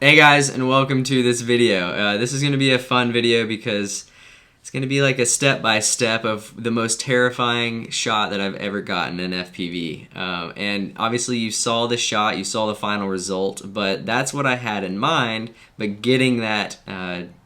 Hey guys, and welcome to this video. This is going to be a fun video because it's going to be like a step-by-step of the most terrifying shot that I've ever gotten in FPV. And obviously you saw the shot, you saw the final result, but that's what I had in mind. But getting that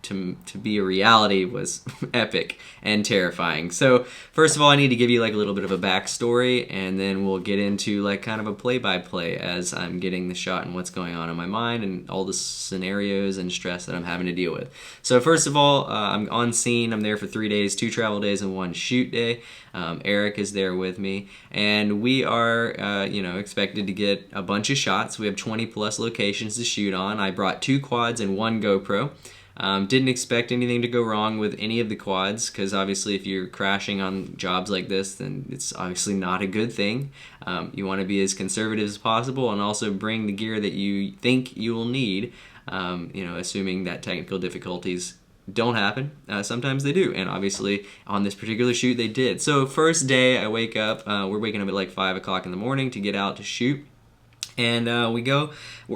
to be a reality was epic and terrifying. So first of all, I need to give you like a little bit of a backstory, and then we'll get into like kind of a play-by-play as I'm getting the shot and what's going on in my mind and all the scenarios and stress that I'm having to deal with. So first of all, I'm on scene. I'm there for 3 days, 2 travel days and 1 shoot day. Eric is there with me, and we are expected to get a bunch of shots. We have 20 plus locations to shoot on. I brought 2 quads and 1 GoPro. Didn't expect anything to go wrong with any of the quads, because obviously if you're crashing on jobs like this, then it's obviously not a good thing. You want to be as conservative as possible and also bring the gear that you think you will need, assuming that technical difficulties don't happen. Sometimes they do, and obviously on this particular shoot they did. So first day I wake up, we're waking up at like 5 o'clock in the morning to get out to shoot. And we go,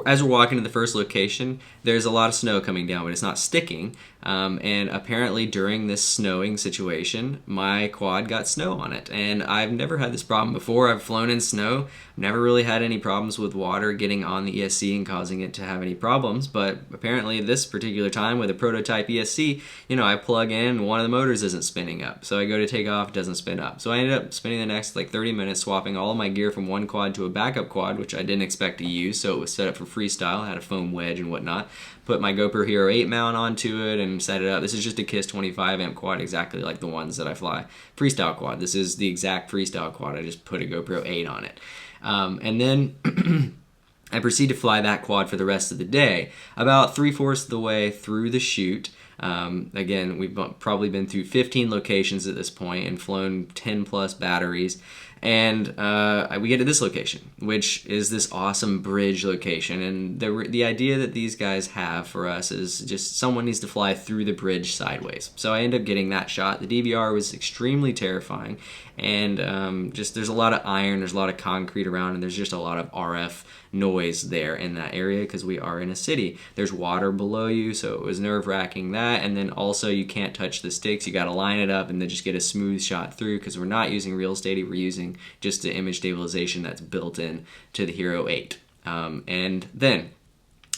as we're walking to the first location, there's a lot of snow coming down, but it's not sticking. And apparently during this snowing situation, my quad got snow on it. And I've never had this problem before. I've flown in snow, never really had any problems with water getting on the ESC and causing it to have any problems. But apparently this particular time with a prototype ESC, I plug in, one of the motors isn't spinning up. So I go to take off, it doesn't spin up. So I ended up spending the next like 30 minutes swapping all of my gear from one quad to a backup quad, which I didn't expect to use. So it was set up for freestyle. I had a foam wedge and whatnot. Put my GoPro Hero 8 mount onto it and set it up. This is just a KISS 25 amp quad, exactly like the ones that I fly. Freestyle quad. This is the exact freestyle quad. I just put a GoPro 8 on it. And then I proceed to fly that quad for the rest of the day. About 3/4 of the way through the shoot, again, we've probably been through 15 locations at this point and flown 10 plus batteries. And we get to this location, which is this awesome bridge location. And the idea that these guys have for us is just someone needs to fly through the bridge sideways. So I end up getting that shot. The DVR was extremely terrifying. And there's a lot of iron, there's a lot of concrete around, and there's just a lot of RF noise there in that area because we are in a city. There's water below you, so it was nerve-wracking that. And then also you can't touch the sticks. You got to line it up and then just get a smooth shot through, because we're not using real steady. We're using just the image stabilization that's built in to the Hero 8.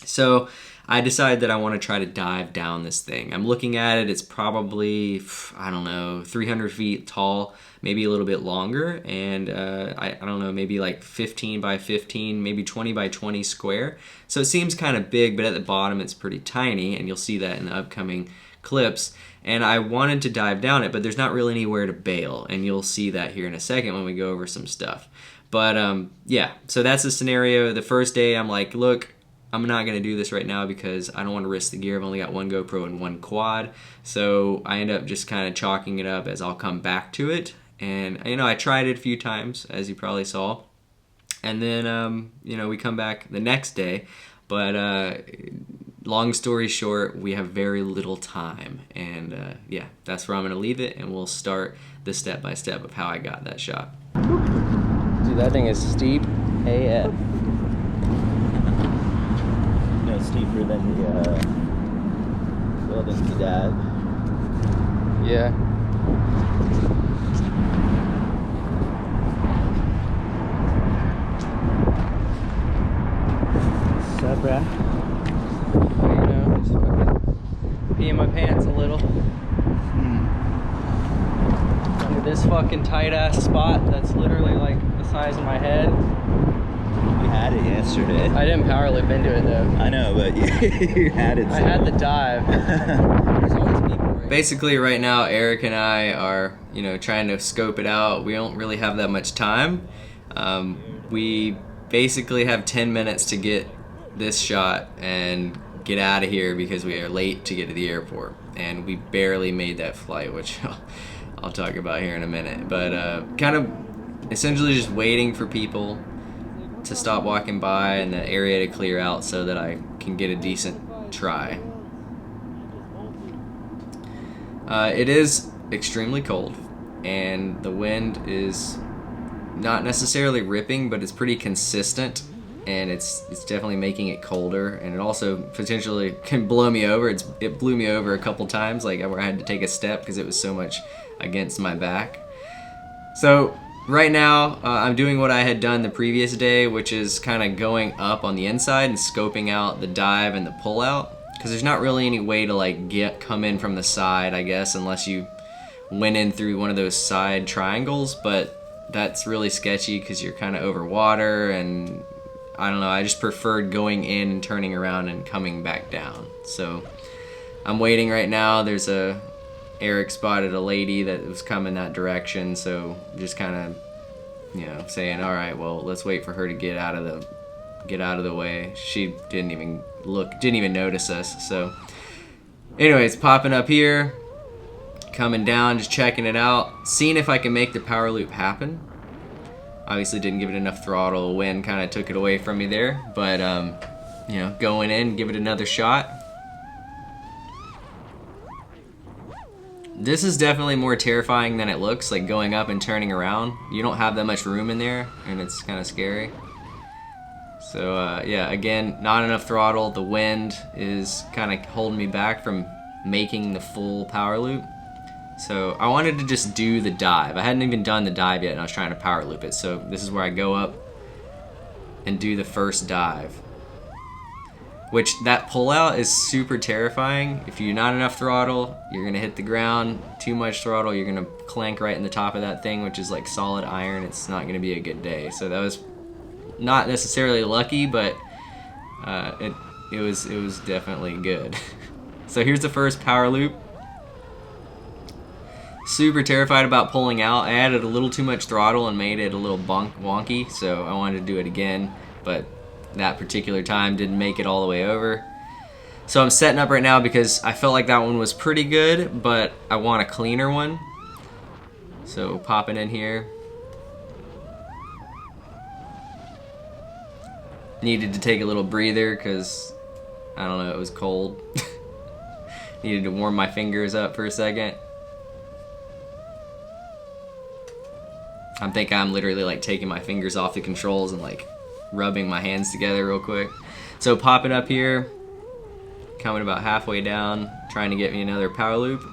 So I decided that I want to try to dive down this thing. I'm looking at it. It's probably, 300 feet tall, maybe a little bit longer, and I don't know, maybe like 15 by 15, maybe 20 by 20 square. So it seems kind of big, but at the bottom it's pretty tiny, and you'll see that in the upcoming clips. And I wanted to dive down it, but there's not really anywhere to bail, and you'll see that here in a second when we go over some stuff. But so that's the scenario. The first day I'm like, look, I'm not going to do this right now because I don't want to risk the gear. I've only got 1 GoPro and 1 quad. So I end up just kind of chalking it up as I'll come back to it. And, I tried it a few times, as you probably saw. And then, we come back the next day. But long story short, we have very little time. And, that's where I'm going to leave it. And we'll start the step-by-step of how I got that shot. Dude, that thing is steep AF. Steeper than the building to dive. Yeah. What's up, bruh? Just fucking peeing my pants a little. Under this fucking tight ass spot that's literally like the size of my head. You had it yesterday. I didn't power lift into it though. I know, but you had it. I had the dive. There's always people. Right? Basically, right now, Eric and I are, trying to scope it out. We don't really have that much time. We basically have 10 minutes to get this shot and get out of here because we are late to get to the airport. And we barely made that flight, which I'll talk about here in a minute. But kind of essentially just waiting for people to stop walking by and the area to clear out so that I can get a decent try. It is extremely cold, and the wind is not necessarily ripping, but it's pretty consistent. and it's definitely making it colder, and it also potentially can blow me over. It blew me over a couple times, like where I had to take a step because it was so much against my back. So right now I'm doing what I had done the previous day, which is kind of going up on the inside and scoping out the dive and the pull out, because there's not really any way to like come in from the side, I guess, unless you went in through one of those side triangles, but that's really sketchy because you're kind of over water, and I don't know, I just preferred going in and turning around and coming back down. So I'm waiting right now. There's Eric spotted a lady that was coming that direction, so just kind of, you know, saying, all right, well, let's wait for her to get out of the way. She didn't even notice us. So anyways, popping up here, coming down, just checking it out, seeing if I can make the power loop happen. Obviously didn't give it enough throttle. The wind kind of took it away from me there, but you know, going in, give it another shot. This is definitely more terrifying than it looks, like going up and turning around. You don't have that much room in there, and it's kind of scary. So yeah, again, not enough throttle. The wind is kind of holding me back from making the full power loop. So I wanted to just do the dive. I hadn't even done the dive yet, and I was trying to power loop it. So this is where I go up and do the first dive. Which, that pullout is super terrifying. If you're not enough throttle, you're gonna hit the ground. Too much throttle, you're gonna clank right in the top of that thing, which is like solid iron. It's not gonna be a good day. So that was not necessarily lucky, but it was definitely good. So here's the first power loop. Super terrified about pulling out. I added a little too much throttle and made it a little wonky, so I wanted to do it again, but that particular time didn't make it all the way over. So I'm setting up right now because I felt like that one was pretty good, but I want a cleaner one. So popping in here. Needed to take a little breather because, I don't know, it was cold. Needed to warm my fingers up for a second. I'm thinking I'm literally like taking my fingers off the controls and like rubbing my hands together real quick. So popping up here, coming about halfway down, trying to get me another power loop.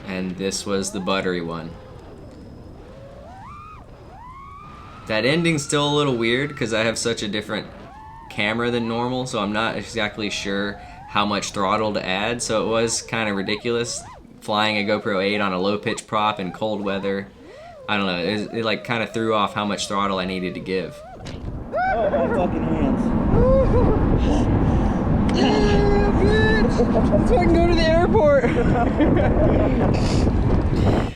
And this was the buttery one. That ending's still a little weird because I have such a different camera than normal, so I'm not exactly sure how much throttle to add, so it was kind of ridiculous flying a GoPro 8 on a low pitch prop in cold weather. I don't know, it like kind of threw off how much throttle I needed to give. Oh, my fucking hands. Yeah, bitch! So I can go to the airport!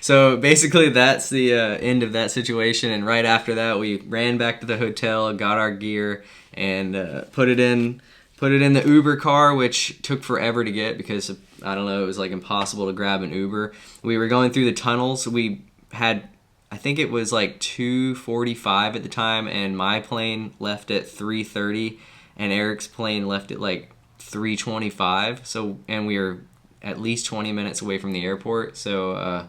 So basically that's the end of that situation, and right after that we ran back to the hotel, got our gear, and put it in the Uber car, which took forever to get because, I don't know, it was like impossible to grab an Uber. We were going through the tunnels. We had, I think it was like 2:45 at the time, and my plane left at 3:30, and Eric's plane left at like 3:25. So, and we were at least 20 minutes away from the airport. So,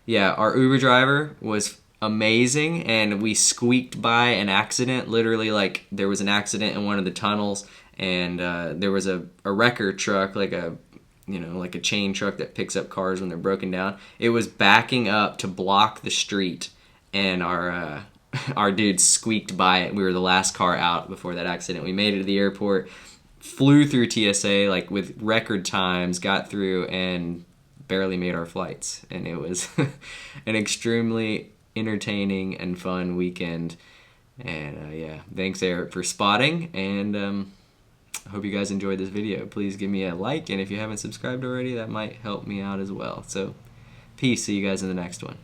yeah, our Uber driver was amazing, and we squeaked by an accident. Literally, like, there was an accident in one of the tunnels, and there was a wrecker truck, like a chain truck that picks up cars when they're broken down. It was backing up to block the street, and our dude squeaked by it. We were the last car out before that accident. We made it to the airport, flew through TSA like with record times, got through, and barely made our flights. And it was an extremely entertaining and fun weekend. And yeah, thanks Eric for spotting, and I hope you guys enjoyed this video. Please give me a like, and if you haven't subscribed already, that might help me out as well. So, peace. See you guys in the next one.